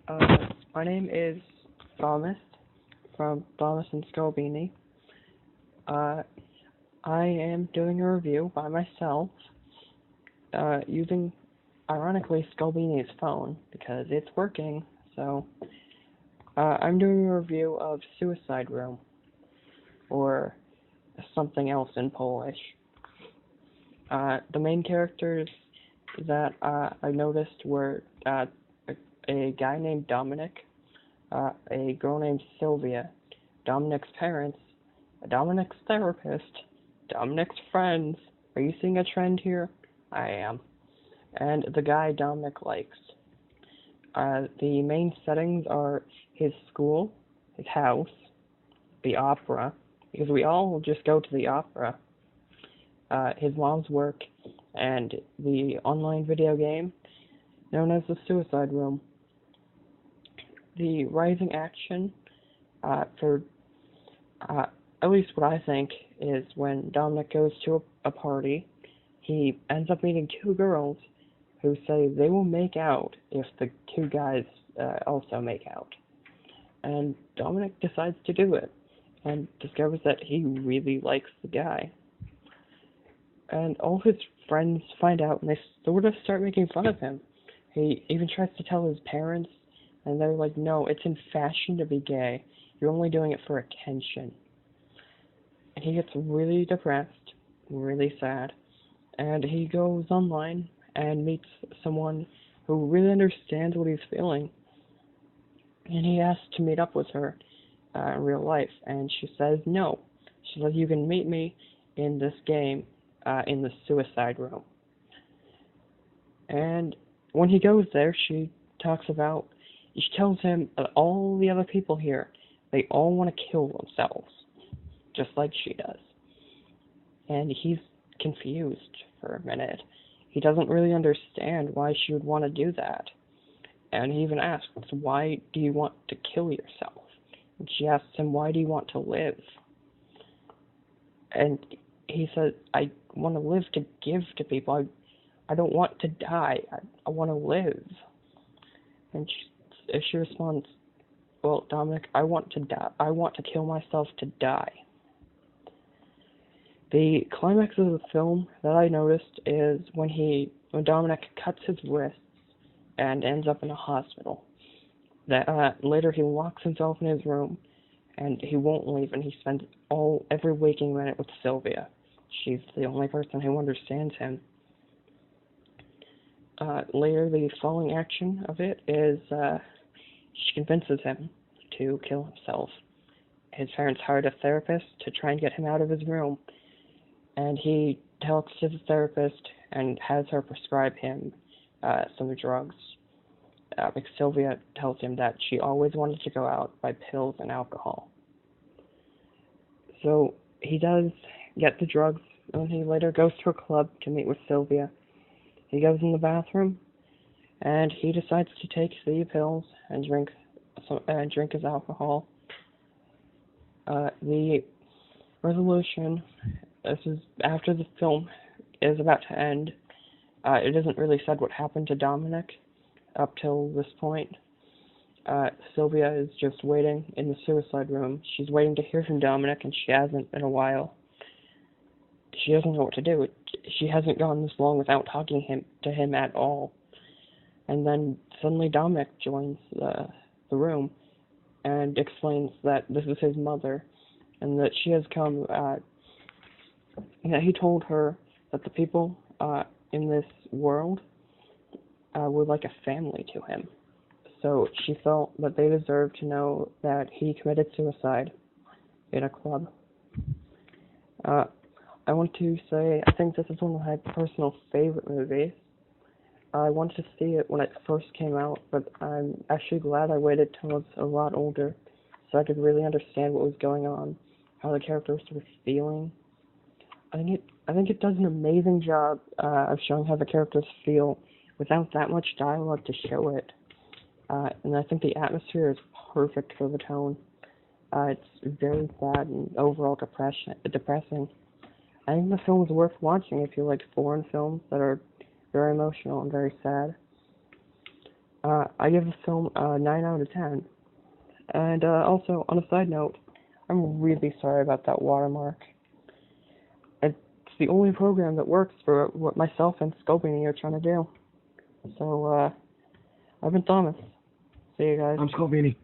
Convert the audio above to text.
My name is Thomas from Th0mas and Skullbeenie. Uh, I am doing a review by myself, using, ironically, Skullbeenie's phone, because it's working, so, I'm doing a review of Suicide Room, or something else in Polish. The main characters that, I noticed were, a guy named Dominic, a girl named Sylvia, Dominic's parents, Dominic's therapist, Dominic's friends. Are you seeing a trend here? I am. And the guy Dominic likes. The main settings are his school, his house, the opera, because we all just go to the opera, his mom's work, and the online video game known as the Suicide Room. The rising action, for at least what I think, is when Dominic goes to a party, he ends up meeting two girls who say they will make out if the two guys also make out. And Dominic decides to do it, and discovers that he really likes the guy. And all his friends find out, and they sort of start making fun of him. He even tries to tell his parents, and they're like, no, it's in fashion to be gay. You're only doing it for attention. And he gets really depressed, really sad, and he goes online and meets someone who really understands what he's feeling. And he asks to meet up with her in real life, and she says no. She says, you can meet me in this game, in the Suicide Room. And when he goes there, she tells him that all the other people here, they all want to kill themselves, just like she does. And he's confused for a minute. He doesn't really understand why she would want to do that. And he even asks, why do you want to kill yourself? And she asks him, why do you want to live? And he says, I want to live to give to people. I don't want to die. I want to live. And she responds, well, Dominic, I want to die. I want to kill myself to die. The climax of the film that I noticed is when Dominic cuts his wrists and ends up in a hospital. Later he locks himself in his room, and he won't leave, and he spends every waking minute with Sylvia. She's the only person who understands him. Later, the following action of it is, she convinces him to kill himself. His parents hired a therapist to try and get him out of his room, and he talks to the therapist and has her prescribe him some drugs. Because Sylvia tells him that she always wanted to go out by pills and alcohol. So he does get the drugs, and he later goes to a club to meet with Sylvia. He goes in the bathroom, and he decides to take the pills and drink his alcohol. The resolution, this is after the film is about to end. It isn't really said what happened to Dominic up till this point. Sylvia is just waiting in the Suicide Room. She's waiting to hear from Dominic, and she hasn't in a while. She doesn't know what to do. She hasn't gone this long without talking to him at all. And then suddenly Dominic joins the room and explains that this is his mother, and that she has come, he told her that the people in this world were like a family to him. So she felt that they deserved to know that he committed suicide in a club. I want to say, I think this is one of my personal favorite movies. I wanted to see it when it first came out, but I'm actually glad I waited till I was a lot older, so I could really understand what was going on, how the characters were feeling. I think it does an amazing job of showing how the characters feel without that much dialogue to show it. And I think the atmosphere is perfect for the tone. It's very sad and overall depressing. I think the film is worth watching if you like foreign films that are very emotional and very sad. I give this film a 9 out of 10. And also, on a side note, I'm really sorry about that watermark. It's the only program that works for what myself and Skullbeenie are trying to do. So, I've been Thomas. See you guys. I'm Skullbeenie.